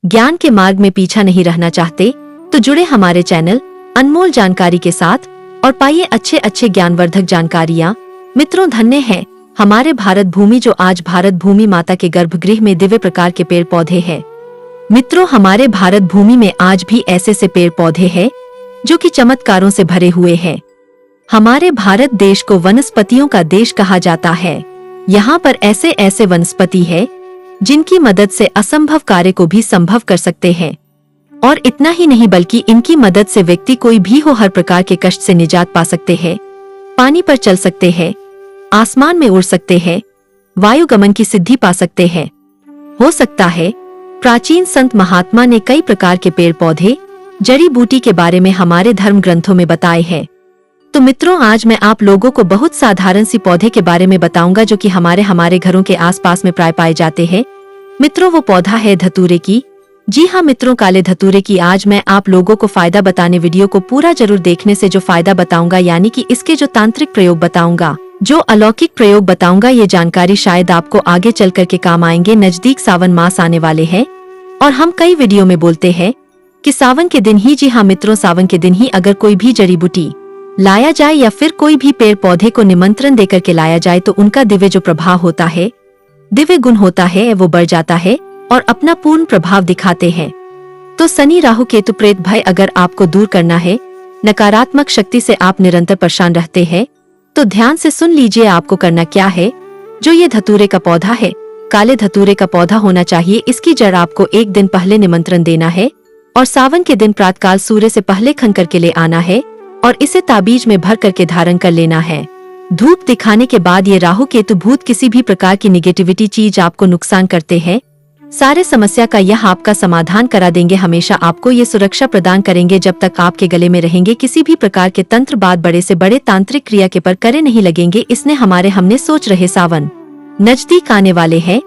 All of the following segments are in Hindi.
ज्ञान के मार्ग में पीछा नहीं रहना चाहते तो जुड़े हमारे चैनल अनमोल जानकारी के साथ और पाइए अच्छे अच्छे ज्ञानवर्धक जानकारियाँ। मित्रों, धन्य है हमारे भारत भूमि जो आज भारत भूमि माता के गर्भगृह में दिव्य प्रकार के पेड़ पौधे हैं। मित्रों, हमारे भारत भूमि में आज भी ऐसे से पेड़ पौधे हैं जो कि चमत्कारों से भरे हुए हैं। हमारे भारत देश को वनस्पतियों का देश कहा जाता है। यहाँ पर ऐसे ऐसे वनस्पति है जिनकी मदद से असंभव कार्य को भी संभव कर सकते हैं। और इतना ही नहीं बल्कि इनकी मदद से व्यक्ति कोई भी हो हर प्रकार के कष्ट से निजात पा सकते हैं, पानी पर चल सकते हैं, आसमान में उड़ सकते हैं, वायु गमन की सिद्धि पा सकते हैं। हो सकता है प्राचीन संत महात्मा ने कई प्रकार के पेड़ पौधे जड़ी बूटी के बारे में हमारे धर्म ग्रंथों में बताए हैं। तो मित्रों, आज मैं आप लोगों को बहुत साधारण सी पौधे के बारे में बताऊंगा जो कि हमारे घरों के आसपास में प्राय पाए जाते हैं। मित्रों, वो पौधा है धतूरे की। जी हाँ मित्रों, काले धतूरे की आज मैं आप लोगों को फायदा बताने वीडियो को पूरा जरूर देखने से जो फायदा बताऊंगा, यानी कि इसके जो तांत्रिक प्रयोग बताऊंगा, जो अलौकिक प्रयोग बताऊंगा, ये जानकारी शायद आपको आगे चल कर के काम आएंगे। नजदीक सावन मास आने वाले हैं और हम कई वीडियो में बोलते हैं कि सावन के दिन ही, जी हाँ मित्रों, सावन के दिन ही अगर कोई भी जड़ी बूटी लाया जाए या फिर कोई भी पेड़ पौधे को निमंत्रण देकर के लाया जाए तो उनका दिव्य जो प्रभाव होता है, दिव्य गुण होता है, वो बढ़ जाता है और अपना पूर्ण प्रभाव दिखाते हैं। तो शनि राहु केतु प्रेत भय अगर आपको दूर करना है, नकारात्मक शक्ति से आप निरंतर परेशान रहते हैं, तो ध्यान से सुन लीजिए आपको करना क्या है। जो ये धतूरे का पौधा है, काले धतूरे का पौधा होना चाहिए। इसकी जड़ आपको एक दिन पहले निमंत्रण देना है और सावन के दिन प्रातःकाल सूर्य से पहले खन करके ले आना है और इसे ताबीज में भर करके धारण कर लेना है। धूप दिखाने के बाद ये राहु केतु भूत किसी भी प्रकार की निगेटिविटी चीज आपको नुकसान करते हैं, सारे समस्या का यह आपका समाधान करा देंगे। हमेशा आपको ये सुरक्षा प्रदान करेंगे जब तक आपके गले में रहेंगे। किसी भी प्रकार के तंत्र बाद बड़े से बड़े तांत्रिक क्रिया के पर करे नहीं लगेंगे। इसने हमने सोच रहे सावन नजदीक आने वाले हैं,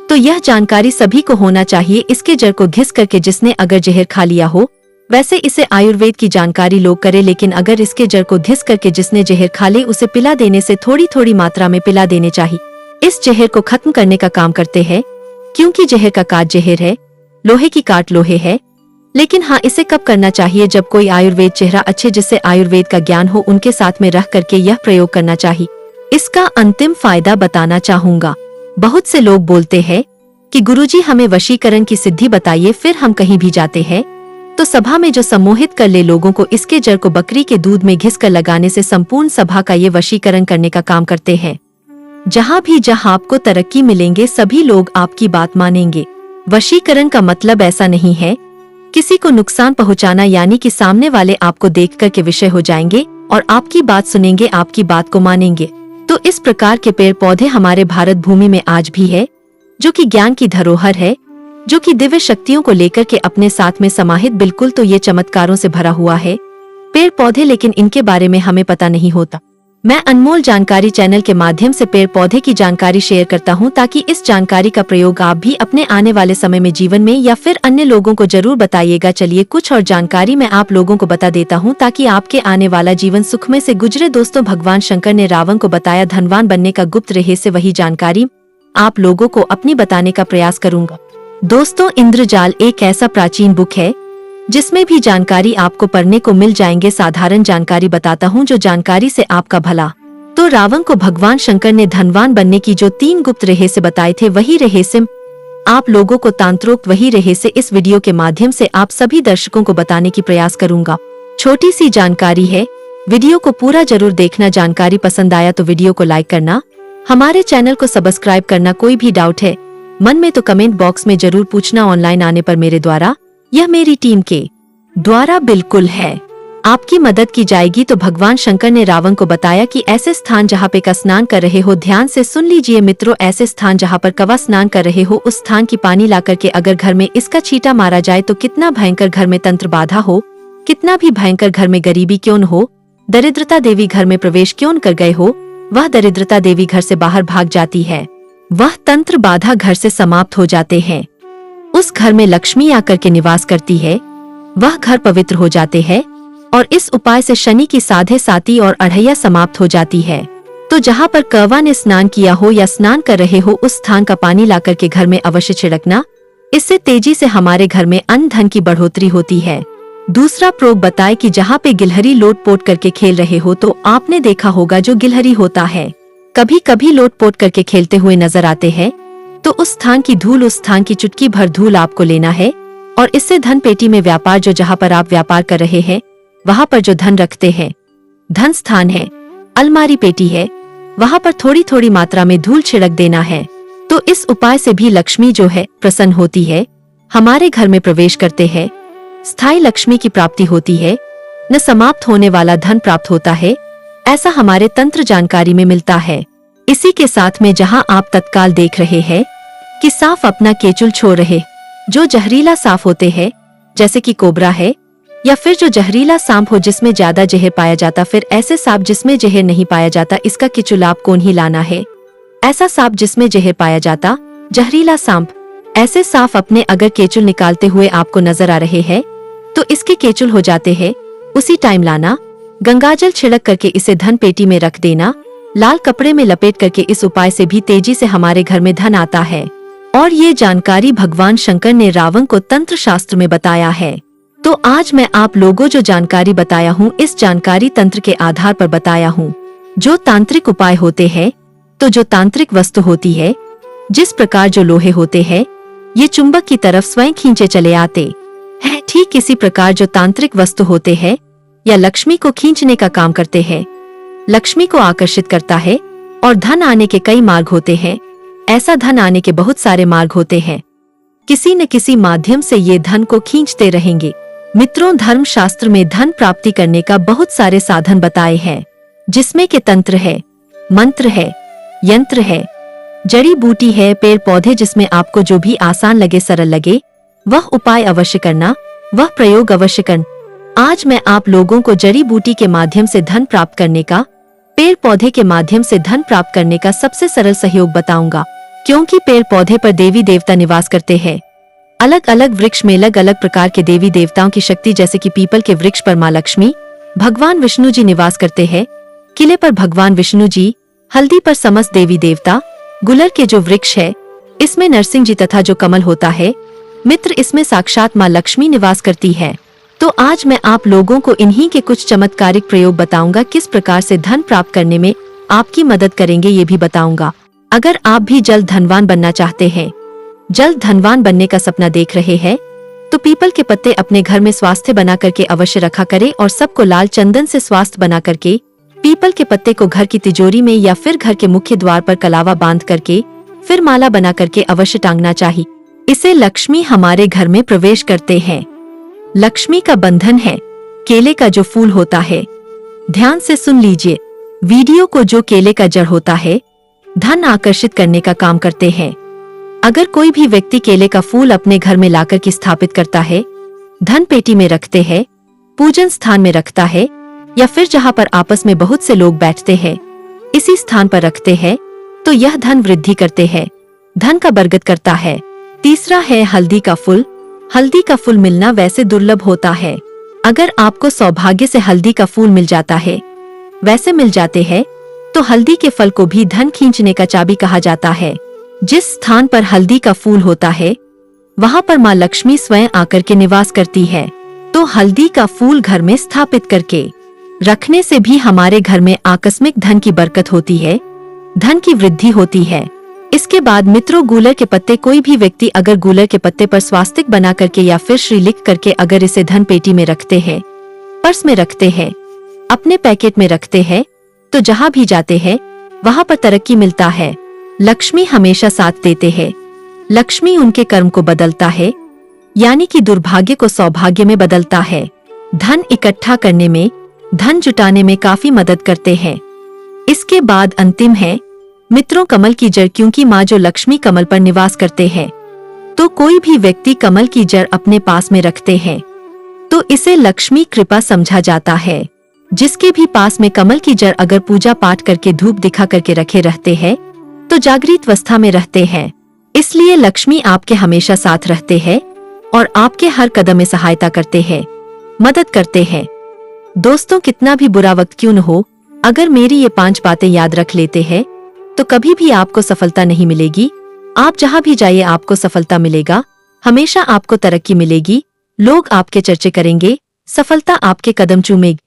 तो यह जानकारी सभी को होना चाहिए। इसके जड़ को घिस करके जिसने अगर जहर खा लिया हो, वैसे इसे आयुर्वेद की जानकारी लोग करे, लेकिन अगर इसके जड़ को घिस करके जिसने जहर खा ले उसे पिला देने से थोड़ी थोड़ी मात्रा में पिला देने चाहिए। इस जहर को खत्म करने का काम करते हैं, क्योंकि जहर का काट जहर है, लोहे की काट लोहे है। लेकिन हाँ, इसे कब करना चाहिए? जब कोई आयुर्वेद चेहरा अच्छे जिससे आयुर्वेद का ज्ञान हो उनके साथ में रह करके यह प्रयोग करना चाहिए। इसका अंतिम फायदा बताना चाहूंगा। बहुत से लोग बोलते हैं कि गुरुजी हमें वशीकरण की सिद्धि बताइए, फिर हम कहीं भी जाते हैं तो सभा में जो सम्मोहित कर ले लोगों को, इसके जड़ को बकरी के दूध में घिस कर लगाने से संपूर्ण सभा का ये वशीकरण करने का काम करते हैं। जहाँ आपको तरक्की मिलेंगे सभी लोग आपकी बात मानेंगे। वशीकरण का मतलब ऐसा नहीं है किसी को नुकसान पहुंचाना, यानी कि सामने वाले आपको देखकर के विषय हो जाएंगे और आपकी बात सुनेंगे, आपकी बात को मानेंगे। तो इस प्रकार के पेड़ पौधे हमारे भारत भूमि में आज भी है, जो कि ज्ञान की धरोहर है, जो कि दिव्य शक्तियों को लेकर के अपने साथ में समाहित बिल्कुल तो ये चमत्कारों से भरा हुआ है पेड़ पौधे, लेकिन इनके बारे में हमें पता नहीं होता। मैं अनमोल जानकारी चैनल के माध्यम से पेड़ पौधे की जानकारी शेयर करता हूं, ताकि इस जानकारी का प्रयोग आप भी अपने आने वाले समय में जीवन में या फिर अन्य लोगों को जरूर बताइएगा। चलिए कुछ और जानकारी मैं आप लोगों को बता देता हूं, ताकि आपके आने वाला जीवन सुखमय से गुजरे। दोस्तों, भगवान शंकर ने रावण को बताया धनवान बनने का गुप्त रहस्य, वही जानकारी आप लोगों को अपनी बताने का प्रयास करूंगा। दोस्तों, इंद्रजाल एक ऐसा प्राचीन बुक है जिसमें भी जानकारी आपको पढ़ने को मिल जाएंगे। साधारण जानकारी बताता हूँ जो जानकारी से आपका भला। तो रावण को भगवान शंकर ने धनवान बनने की जो 3 गुप्त रहस्य बताए थे, वही रहस्य आप लोगों को तांत्रोक्त वही रहस्य इस वीडियो के माध्यम से आप सभी दर्शकों को बताने की प्रयास करूंगा। छोटी सी जानकारी है, वीडियो को पूरा जरूर देखना। जानकारी पसंद आया तो वीडियो को लाइक करना, हमारे चैनल को सब्सक्राइब करना। कोई भी डाउट है मन में तो कमेंट बॉक्स में जरूर पूछना। ऑनलाइन आने पर मेरे द्वारा, यह मेरी टीम के द्वारा बिल्कुल है, आपकी मदद की जाएगी। तो भगवान शंकर ने रावण को बताया कि ऐसे स्थान जहाँ पे का स्नान कर रहे हो, ध्यान से सुन लीजिए मित्रों, ऐसे स्थान जहाँ पर कवा स्नान कर रहे हो, उस स्थान की पानी ला करके अगर घर में इसका छींटा मारा जाए तो कितना भयंकर घर में तंत्र बाधा हो, कितना भी भयंकर घर में गरीबी क्यों न हो, दरिद्रता देवी घर में प्रवेश क्यों न कर गए हो, वह दरिद्रता देवी घर से बाहर भाग जाती है, वह तंत्र बाधा घर से समाप्त हो जाते हैं। उस घर में लक्ष्मी आकर के निवास करती है, वह घर पवित्र हो जाते हैं और इस उपाय से शनि की साधे साती और अढ़ैया समाप्त हो जाती है। तो जहाँ पर कौवा ने स्नान किया हो या स्नान कर रहे हो, उस स्थान का पानी लाकर के घर में अवश्य छिड़कना। इससे तेजी से हमारे घर में अन्न धन की बढ़ोतरी होती है। दूसरा प्रयोग बताए कि जहाँ पे गिलहरी लोट-पोट करके खेल रहे हो तो आपने देखा होगा जो गिलहरी होता है कभी कभी लोट-पोट करके खेलते हुए नजर आते हैं, तो उस स्थान की धूल, उस स्थान की चुटकी भर धूल आपको लेना है और इससे धन पेटी में व्यापार, जो जहाँ पर आप व्यापार कर रहे हैं वहाँ पर जो धन रखते हैं, धन स्थान है, अलमारी पेटी है, वहाँ पर थोड़ी थोड़ी मात्रा में धूल छिड़क देना है। तो इस उपाय से भी लक्ष्मी जो है प्रसन्न होती है, हमारे घर में प्रवेश करते हैं, स्थायी लक्ष्मी की प्राप्ति होती है, न समाप्त होने वाला धन प्राप्त होता है, ऐसा हमारे तंत्र जानकारी में मिलता है। इसी के साथ में जहां आप तत्काल देख रहे हैं कि सांप अपना केचुल छोड़ रहे, जो जहरीला सांप होते हैं जैसे कि कोबरा है, या फिर जो जहरीला सांप हो जिसमें ज्यादा जहर पाया जाता, फिर ऐसे सांप जिसमें जहर नहीं पाया जाता, इसका केचुल आपको नहीं लाना है। ऐसा सांप जिसमें जहर पाया जाता, जहरीला सांप, ऐसे सांप अपने अगर केचुल निकालते हुए आपको नजर आ रहे हैं तो इसके केचुल हो जाते हैं, उसी टाइम लाना, गंगाजल छिड़क करके इसे धन पेटी में रख देना, लाल कपड़े में लपेट करके। इस उपाय से भी तेजी से हमारे घर में धन आता है। और ये जानकारी भगवान शंकर ने रावण को तंत्र शास्त्र में बताया है। तो आज मैं आप लोगों जो जानकारी बताया हूँ, इस जानकारी तंत्र के आधार पर बताया हूँ। जो तांत्रिक उपाय होते हैं, तो जो तांत्रिक वस्तु होती है, जिस प्रकार जो लोहे होते हैं, ये चुंबक की तरफ स्वयं खींचे चले आते हैं, ठीक इसी प्रकार जो तांत्रिक वस्तु होते हैं या लक्ष्मी को खींचने का काम करते हैं, लक्ष्मी को आकर्षित करता है और धन आने के कई मार्ग होते हैं। ऐसा धन आने के बहुत सारे मार्ग होते हैं, किसी न किसी माध्यम से ये धन को खींचते रहेंगे। मित्रों, धर्म शास्त्र में धन प्राप्ति करने का बहुत सारे साधन बताए हैं, जिसमें के तंत्र है, मंत्र है, यंत्र है, जड़ी बूटी है, पेड़ पौधे, जिसमें आपको जो भी आसान लगे, सरल लगे, वह उपाय अवश्य करना, वह प्रयोग अवश्य करना। आज मैं आप लोगों को जड़ी बूटी के माध्यम से धन प्राप्त करने का, पेड़ पौधे के माध्यम से धन प्राप्त करने का सबसे सरल सहयोग बताऊंगा, क्योंकि पेड़ पौधे पर देवी देवता निवास करते हैं। अलग अलग वृक्ष में अलग अलग प्रकार के देवी देवताओं की शक्ति, जैसे कि पीपल के वृक्ष पर माँ लक्ष्मी, भगवान विष्णु जी निवास करते हैं, किले पर भगवान विष्णु जी, हल्दी पर समस्त देवी देवता, गुलर के जो वृक्ष है इसमें नरसिंह जी, तथा जो कमल होता है मित्र, इसमें साक्षात माँ लक्ष्मी निवास करती है। तो आज मैं आप लोगों को इन्हीं के कुछ चमत्कारिक प्रयोग बताऊंगा, किस प्रकार से धन प्राप्त करने में आपकी मदद करेंगे ये भी बताऊंगा। अगर आप भी जल्द धनवान बनना चाहते हैं, जल्द धनवान बनने का सपना देख रहे हैं, तो पीपल के पत्ते अपने घर में स्वास्थ्य बना करके अवश्य रखा करें और सबको लाल चंदन से स्वास्थ्य बना करके पीपल के पत्ते को घर की तिजोरी में या फिर घर के मुख्य द्वार पर कलावा बांध करके फिर माला बना करके अवश्य टांगना चाहिए। इसे लक्ष्मी हमारे घर में प्रवेश करते हैं। लक्ष्मी का बंधन है केले का जो फूल होता है। ध्यान से सुन लीजिए वीडियो को। जो केले का जड़ होता है धन आकर्षित करने का काम करते हैं। अगर कोई भी व्यक्ति केले का फूल अपने घर में लाकर के स्थापित करता है, धन पेटी में रखते हैं, पूजन स्थान में रखता है, या फिर जहाँ पर आपस में बहुत से लोग बैठते हैं इसी स्थान पर रखते हैं, तो यह धन वृद्धि करते हैं, धन का बरगद करता है। तीसरा है हल्दी का फूल। हल्दी का फूल मिलना वैसे दुर्लभ होता है। अगर आपको सौभाग्य से हल्दी का फूल मिल जाता है, वैसे मिल जाते हैं, तो हल्दी के फल को भी धन खींचने का चाबी कहा जाता है। जिस स्थान पर हल्दी का फूल होता है वहाँ पर माँ लक्ष्मी स्वयं आकर के निवास करती है। तो हल्दी का फूल घर में स्थापित करके रखने से भी हमारे घर में आकस्मिक धन की बरकत होती है, धन की वृद्धि होती है। इसके बाद मित्रों, गूलर के पत्ते। कोई भी व्यक्ति अगर गूलर के पत्ते पर स्वास्तिक बना करके या फिर श्री लिख करके अगर इसे धन पेटी में रखते हैं, पर्स में रखते हैं, अपने पैकेट में रखते हैं, तो जहाँ भी जाते हैं वहाँ पर तरक्की मिलता है। लक्ष्मी हमेशा साथ देते हैं। लक्ष्मी उनके कर्म को बदलता है, यानी कि दुर्भाग्य को सौभाग्य में बदलता है। धन इकट्ठा करने में, धन जुटाने में काफी मदद करते हैं। इसके बाद अंतिम है मित्रों कमल की जड़। क्योंकि माँ जो लक्ष्मी कमल पर निवास करते हैं, तो कोई भी व्यक्ति कमल की जड़ अपने पास में रखते हैं, तो इसे लक्ष्मी कृपा समझा जाता है। जिसके भी पास में कमल की जड़ अगर पूजा पाठ करके धूप दिखा करके रखे रहते हैं, तो जागृत अवस्था में रहते हैं। इसलिए लक्ष्मी आपके हमेशा साथ रहते हैं और आपके हर कदम में सहायता करते हैं, मदद करते हैं। दोस्तों, कितना भी बुरा वक्त क्यों न हो, अगर मेरी ये 5 बातें याद रख लेते हैं तो कभी भी आपको सफलता नहीं मिलेगी। आप जहाँ भी जाइए आपको सफलता मिलेगा। हमेशा आपको तरक्की मिलेगी, लोग आपके चर्चे करेंगे, सफलता आपके कदम चूमेगी।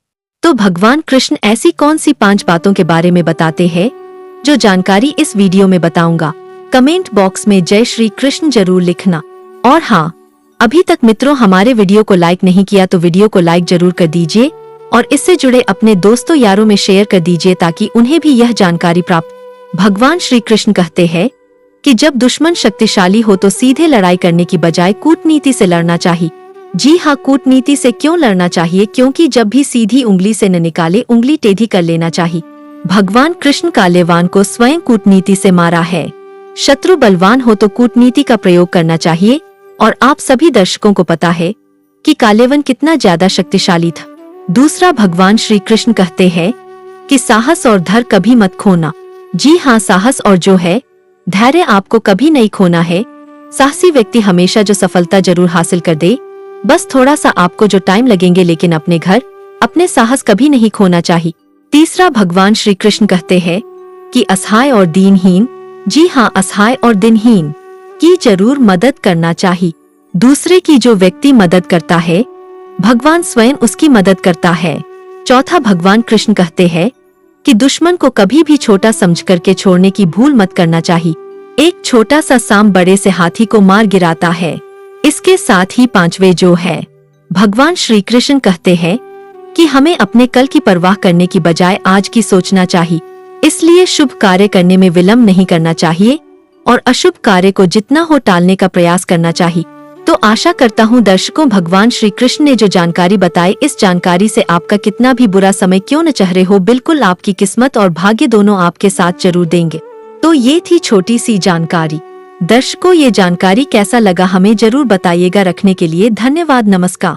तो भगवान कृष्ण ऐसी कौन सी 5 बातों के बारे में बताते हैं जो जानकारी इस वीडियो में बताऊंगा। कमेंट बॉक्स में जय श्री कृष्ण जरूर लिखना। और हाँ, अभी तक मित्रों हमारे वीडियो को लाइक नहीं किया तो वीडियो को लाइक जरूर कर दीजिए और इससे जुड़े अपने दोस्तों यारों में शेयर कर दीजिए ताकि उन्हें भी यह जानकारी प्राप्त। भगवान श्री कृष्ण कहते हैं कि जब दुश्मन शक्तिशाली हो तो सीधे लड़ाई करने की बजाय कूटनीति से लड़ना चाहिए। जी हाँ, कूटनीति से क्यों लड़ना चाहिए? क्योंकि जब भी सीधी उंगली से न निकाले, उंगली टेढ़ी कर लेना चाहिए। भगवान कृष्ण कालेवान को स्वयं कूटनीति से मारा है। शत्रु बलवान हो तो कूटनीति का प्रयोग करना चाहिए और आप सभी दर्शकों को पता है कि कालेवन कितना ज्यादा शक्तिशाली था। दूसरा, भगवान श्री कृष्ण कहते हैं कि साहस और धैर्य कभी मत खोना। जी हाँ, साहस और जो है धैर्य आपको कभी नहीं खोना है। साहसी व्यक्ति हमेशा जो सफलता जरूर हासिल कर दे, बस थोड़ा सा आपको जो टाइम लगेंगे, लेकिन अपने घर अपने साहस कभी नहीं खोना चाहिए। तीसरा, भगवान श्री कृष्ण कहते हैं कि असहाय और दीनहीन, जी हाँ, असहाय और दीनहीन की जरूर मदद करना चाहिए। दूसरे की जो व्यक्ति मदद करता है, भगवान स्वयं उसकी मदद करता है। चौथा, भगवान कृष्ण कहते हैं कि दुश्मन को कभी भी छोटा समझ करके छोड़ने की भूल मत करना चाहिए। एक छोटा सा सांप बड़े से हाथी को मार गिराता है। इसके साथ ही पांचवे जो है, भगवान श्री कृष्ण कहते हैं कि हमें अपने कल की परवाह करने की बजाय आज की सोचना चाहिए। इसलिए शुभ कार्य करने में विलंब नहीं करना चाहिए और अशुभ कार्य को जितना हो टालने का प्रयास करना चाहिए। तो आशा करता हूँ दर्शकों, भगवान श्री कृष्ण ने जो जानकारी बताई, इस जानकारी से आपका कितना भी बुरा समय क्यों न चेहरे हो, बिल्कुल आपकी किस्मत और भाग्य दोनों आपके साथ जरूर देंगे। तो ये थी छोटी सी जानकारी। दर्शकों, ये जानकारी कैसा लगा हमें जरूर बताइएगा। रखने के लिए धन्यवाद। नमस्कार।